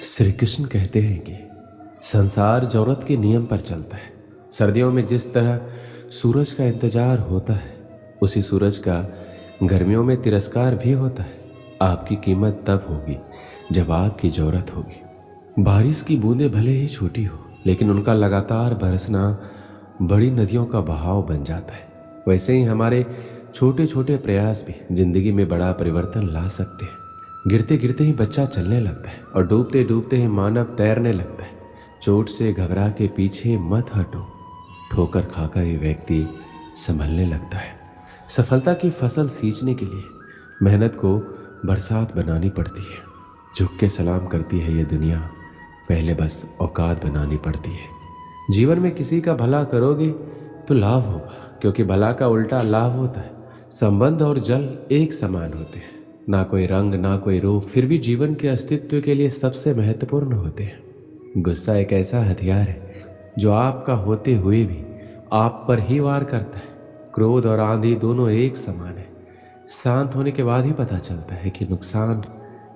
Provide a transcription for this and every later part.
श्री कृष्ण कहते हैं कि संसार जरूरत के नियम पर चलता है। सर्दियों में जिस तरह सूरज का इंतजार होता है, उसी सूरज का गर्मियों में तिरस्कार भी होता है। आपकी कीमत तब होगी जब आपकी जरूरत होगी। बारिश की बूंदें भले ही छोटी हो, लेकिन उनका लगातार बरसना बड़ी नदियों का बहाव बन जाता है। वैसे ही हमारे छोटे छोटे प्रयास भी जिंदगी में बड़ा परिवर्तन ला सकते हैं। गिरते गिरते ही बच्चा चलने लगता है और डूबते डूबते ही मानव तैरने लगता है। चोट से घबरा के पीछे मत हटो, ठोकर खाकर ये व्यक्ति संभलने लगता है। सफलता की फसल सींचने के लिए मेहनत को बरसात बनानी पड़ती है। झुक के सलाम करती है ये दुनिया, पहले बस औकात बनानी पड़ती है। जीवन में किसी का भला करोगे तो लाभ होगा, क्योंकि भला का उल्टा लाभ होता है। संबंध और जल एक समान होते हैं, ना कोई रंग ना कोई रूप, फिर भी जीवन के अस्तित्व के लिए सबसे महत्वपूर्ण होते हैं। गुस्सा एक ऐसा हथियार है जो आपका होते हुए भी आप पर ही वार करता है। क्रोध और आंधी दोनों एक समान है। शांत होने के बाद ही पता चलता है कि नुकसान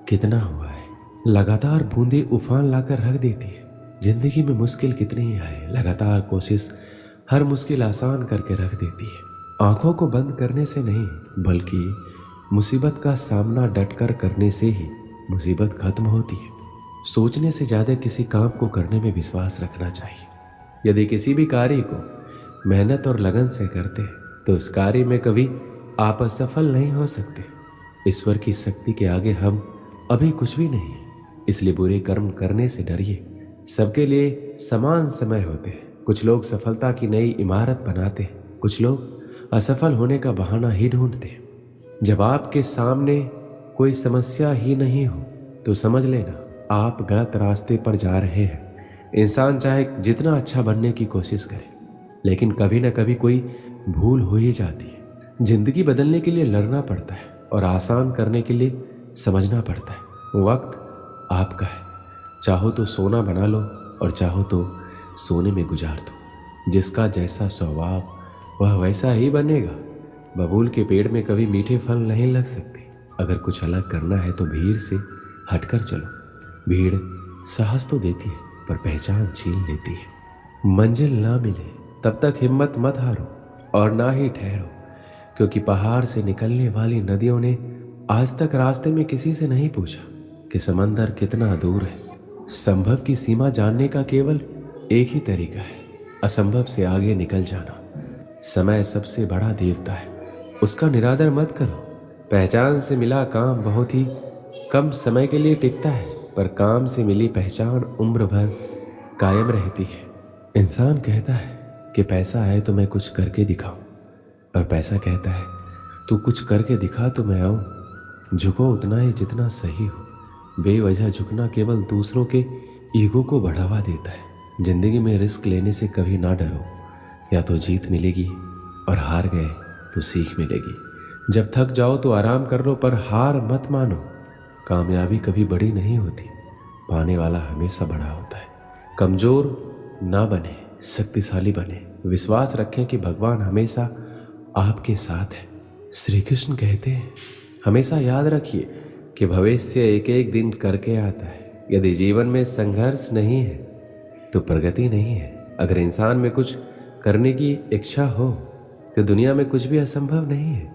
कितना हुआ है। लगातार बूंदे उफान लाकर रख देती है। जिंदगी में मुश्किल कितनी ही आए, लगातार कोशिश हर मुश्किल आसान करके रख देती है। आंखों को बंद करने से नहीं, बल्कि मुसीबत का सामना डटकर करने से ही मुसीबत खत्म होती है। सोचने से ज्यादा किसी काम को करने में विश्वास रखना चाहिए। यदि किसी भी कार्य को मेहनत और लगन से करते हैं तो उस कार्य में कभी आप असफल नहीं हो सकते। ईश्वर की शक्ति के आगे हम अभी कुछ भी नहीं, इसलिए बुरे कर्म करने से डरिए। सबके लिए समान समय होते हैं। कुछ लोग सफलता की नई इमारत बनाते हैं, कुछ लोग असफल होने का बहाना ही ढूंढते हैं। जब आपके सामने कोई समस्या ही नहीं हो तो समझ लेना आप गलत रास्ते पर जा रहे हैं। इंसान चाहे जितना अच्छा बनने की कोशिश करे, लेकिन कभी ना कभी कोई भूल हो ही जाती है। जिंदगी बदलने के लिए लड़ना पड़ता है और आसान करने के लिए समझना पड़ता है। वक्त आपका है, चाहो तो सोना बना लो और चाहो तो सोने में गुजार दो। जिसका जैसा स्वभाव वह वैसा ही बनेगा। बबूल के पेड़ में कभी मीठे फल नहीं लग सकते। अगर कुछ अलग करना है तो भीड़ से हटकर चलो। भीड़ साहस तो देती है पर पहचान छीन लेती है। मंजिल ना मिले तब तक हिम्मत मत हारो और ना ही ठहरो, क्योंकि पहाड़ से निकलने वाली नदियों ने आज तक रास्ते में किसी से नहीं पूछा कि समंदर कितना दूर है। संभव की सीमा जानने का केवल एक ही तरीका है, असंभव से आगे निकल जाना। समय सबसे बड़ा देवता है, उसका निरादर मत करो। पहचान से मिला काम बहुत ही कम समय के लिए टिकता है, पर काम से मिली पहचान उम्र भर कायम रहती है। इंसान कहता है कि पैसा है तो मैं कुछ करके दिखाऊं, और पैसा कहता है तू कुछ करके दिखा तो मैं आऊं। झुको उतना ही जितना सही हो। बेवजह झुकना केवल दूसरों के ईगो को बढ़ावा देता है। जिंदगी में रिस्क लेने से कभी ना डरो, या तो जीत मिलेगी और हार गए तो सीख मिलेगी। जब थक जाओ तो आराम कर लो, पर हार मत मानो। कामयाबी कभी बड़ी नहीं होती, पाने वाला हमेशा बड़ा होता है। कमजोर ना बने, शक्तिशाली बने। विश्वास रखें कि भगवान हमेशा आपके साथ है। श्री कृष्ण कहते हैं हमेशा याद रखिए कि भविष्य एक एक दिन करके आता है। यदि जीवन में संघर्ष नहीं है तो प्रगति नहीं है। अगर इंसान में कुछ करने की इच्छा हो तो दुनिया में कुछ भी असंभव नहीं है।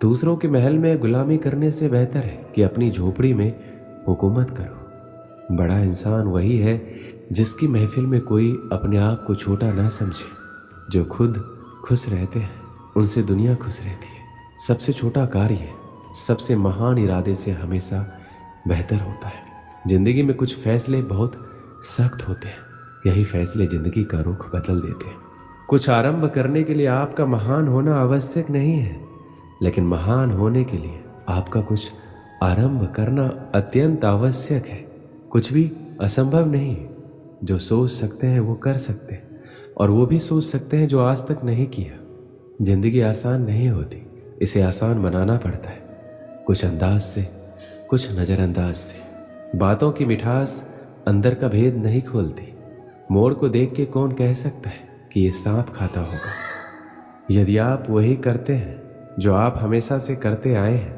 दूसरों के महल में गुलामी करने से बेहतर है कि अपनी झोपड़ी में हुकूमत करो। बड़ा इंसान वही है जिसकी महफिल में कोई अपने आप को छोटा ना समझे। जो खुद खुश रहते हैं उनसे दुनिया खुश रहती है। सबसे छोटा कार्य सबसे महान इरादे से हमेशा बेहतर होता है। जिंदगी में कुछ फैसले बहुत सख्त होते हैं, यही फैसले जिंदगी का रुख बदल देते हैं। कुछ आरंभ करने के लिए आपका महान होना आवश्यक नहीं है, लेकिन महान होने के लिए आपका कुछ आरंभ करना अत्यंत आवश्यक है। कुछ भी असंभव नहीं। जो सोच सकते हैं वो कर सकते हैं, और वो भी सोच सकते हैं जो आज तक नहीं किया। जिंदगी आसान नहीं होती, इसे आसान बनाना पड़ता है। कुछ अंदाज से, कुछ नजरअंदाज से। बातों की मिठास अंदर का भेद नहीं खोलती। मोड़ को देख के कौन कह सकता है कि ये सांप खाता होगा। यदि आप वही करते हैं जो आप हमेशा से करते आए हैं,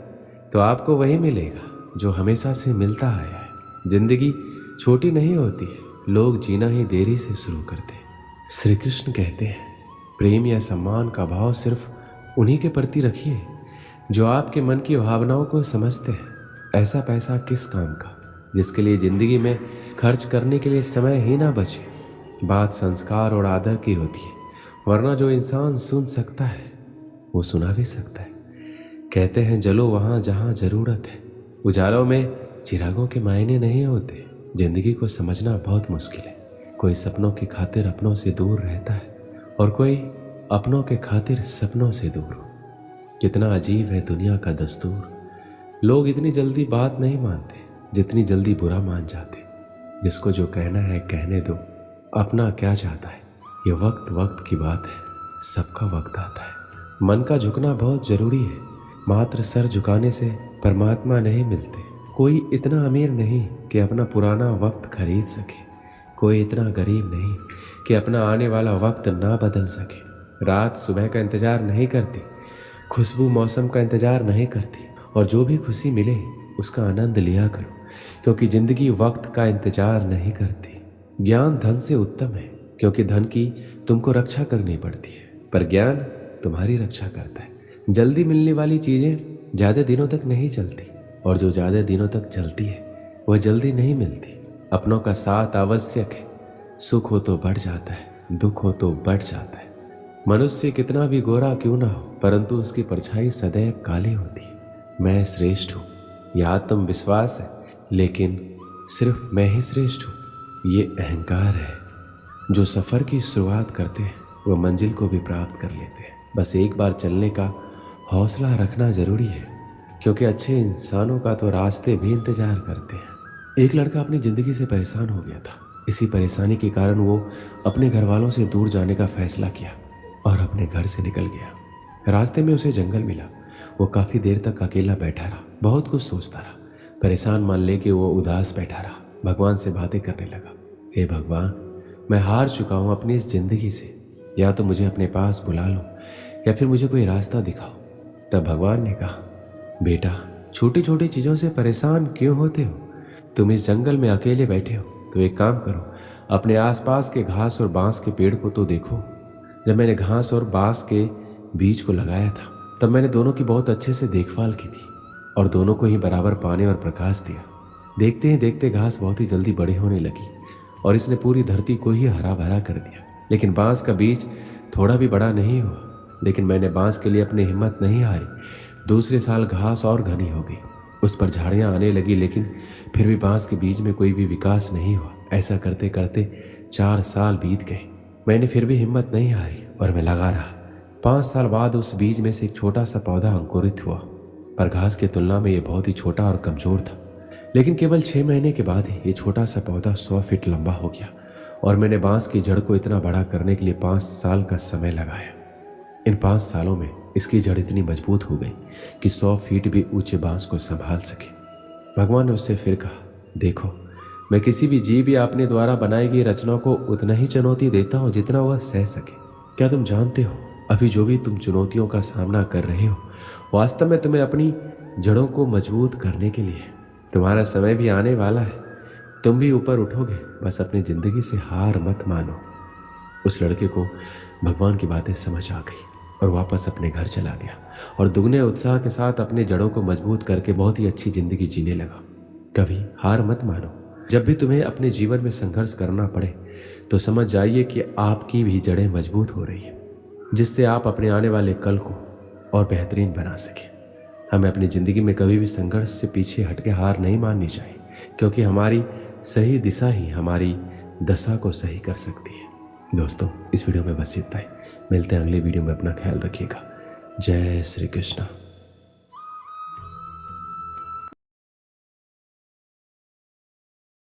तो आपको वही मिलेगा जो हमेशा से मिलता आया है। जिंदगी छोटी नहीं होती, लोग जीना ही देरी से शुरू करते। श्री कृष्ण कहते हैं, प्रेम या सम्मान का भाव सिर्फ उन्हीं के प्रति रखिए जो आपके मन की भावनाओं को समझते हैं। ऐसा पैसा किस काम का जिसके लिए जिंदगी में खर्च करने के लिए समय ही ना बचे। बात संस्कार और आदर की होती है, वरना जो इंसान सुन सकता है वो सुना भी सकता है। कहते हैं जलो वहां जहां जरूरत है। उजालों में चिरागों के मायने नहीं होते। जिंदगी को समझना बहुत मुश्किल है। कोई सपनों की खातिर अपनों से दूर रहता है और कोई अपनों के खातिर सपनों से दूर। कितना अजीब है दुनिया का दस्तूर। लोग इतनी जल्दी बात नहीं मानते जितनी जल्दी बुरा मान जाते। जिसको जो कहना है कहने दो, अपना क्या चाहता है। ये वक्त वक्त की बात है, सबका वक्त आता है। मन का झुकना बहुत जरूरी है। मात्र सर झुकाने से परमात्मा नहीं मिलते। कोई इतना अमीर नहीं कि अपना पुराना वक्त खरीद सके। कोई इतना गरीब नहीं कि अपना आने वाला वक्त ना बदल सके। रात सुबह का इंतजार नहीं करती, खुशबू मौसम का इंतजार नहीं करती। और जो भी खुशी मिले उसका आनंद लिया करो, क्योंकि जिंदगी वक्त का इंतजार नहीं करती। ज्ञान धन से उत्तम है, क्योंकि धन की तुमको रक्षा करनी पड़ती है, पर ज्ञान तुम्हारी रक्षा करता है। जल्दी मिलने वाली चीजें ज्यादा दिनों तक नहीं चलती, और जो ज्यादा दिनों तक चलती है वह जल्दी नहीं मिलती। अपनों का साथ आवश्यक है। सुख हो तो बढ़ जाता है, दुख हो तो बढ़ जाता है। मनुष्य कितना भी गोरा क्यों ना हो, परंतु उसकी परछाई सदैव काली होती है। मैं श्रेष्ठ हूँ, यह आत्मविश्वास है, लेकिन सिर्फ मैं ही श्रेष्ठ हूँ, ये अहंकार है। जो सफर की शुरुआत करते हैं वो मंजिल को भी प्राप्त कर लेते हैं। बस एक बार चलने का हौसला रखना जरूरी है, क्योंकि अच्छे इंसानों का तो रास्ते भी इंतजार करते हैं। एक लड़का अपनी जिंदगी से परेशान हो गया था। इसी परेशानी के कारण वो अपने घर वालों से दूर जाने का फैसला किया और अपने घर से निकल गया। रास्ते में उसे जंगल मिला। वो काफी देर तक अकेला बैठा रहा, बहुत कुछ सोचता रहा। परेशान मान ले कि वो उदास बैठा रहा। भगवान से बातें करने लगा, हे भगवान, मैं हार चुका हूँ अपनी इस जिंदगी से। या तो मुझे अपने पास बुला लो या फिर मुझे कोई रास्ता दिखाओ। तब भगवान ने कहा, बेटा, छोटी छोटी चीजों से परेशान क्यों होते हो? तुम इस जंगल में अकेले बैठे हो, तो एक काम करो, अपने आसपास के घास और बांस के पेड़ को तो देखो। जब मैंने घास और बांस के बीज को लगाया था, तब मैंने दोनों की बहुत अच्छे से देखभाल की थी और दोनों को ही बराबर पानी और प्रकाश दिया। देखते ही देखते घास बहुत ही जल्दी बड़े होने लगी और इसने पूरी धरती को ही हरा भरा कर दिया। लेकिन बांस का बीज थोड़ा भी बड़ा नहीं हुआ। लेकिन मैंने बांस के लिए अपनी हिम्मत नहीं हारी। दूसरे साल घास और घनी हो गई, उस पर झाड़ियां आने लगी, लेकिन फिर भी बांस के बीज में कोई भी विकास नहीं हुआ। ऐसा करते करते 4 साल बीत गए। मैंने फिर भी हिम्मत नहीं हारी और मैं लगा रहा। 5 साल बाद उस बीज में से एक छोटा सा पौधा अंकुरित हुआ, पर घास की तुलना में ये बहुत ही छोटा और कमजोर था। लेकिन केवल 6 महीने के बाद ही ये छोटा सा पौधा 100 फीट लंबा हो गया और मैंने बांस की जड़ को इतना बड़ा करने के लिए 5 साल का समय लगाया। इन 5 सालों में इसकी जड़ इतनी मजबूत हो गई कि 100 फीट भी ऊंचे बांस को संभाल सके। भगवान ने उससे फिर कहा, देखो, मैं किसी भी जीव या अपने द्वारा बनाई गई रचना को उतना ही चुनौती देता हूँ जितना वह सह सके। क्या तुम जानते हो, अभी जो भी तुम चुनौतियों का सामना कर रहे हो, वास्तव में तुम्हें अपनी जड़ों को मजबूत करने के लिए। तुम्हारा समय भी आने वाला है, तुम भी ऊपर उठोगे। बस अपनी जिंदगी से हार मत मानो। उस लड़के को भगवान की बातें समझ आ गई और वापस अपने घर चला गया और दुगने उत्साह के साथ अपने जड़ों को मजबूत करके बहुत ही अच्छी जिंदगी जीने लगा। कभी हार मत मानो। जब भी तुम्हें अपने जीवन में संघर्ष करना पड़े तो समझ जाइए कि आपकी भी जड़ें मजबूत हो रही है, जिससे आप अपने आने वाले कल को और बेहतरीन बना सकें। हमें अपनी जिंदगी में कभी भी संघर्ष से पीछे हटके हार नहीं माननी चाहिए, क्योंकि हमारी सही दिशा ही हमारी दशा को सही कर सकती है। दोस्तों, इस वीडियो में बस इतना ही। मिलते हैं अगले वीडियो में। अपना ख्याल रखिएगा। जय श्री कृष्ण।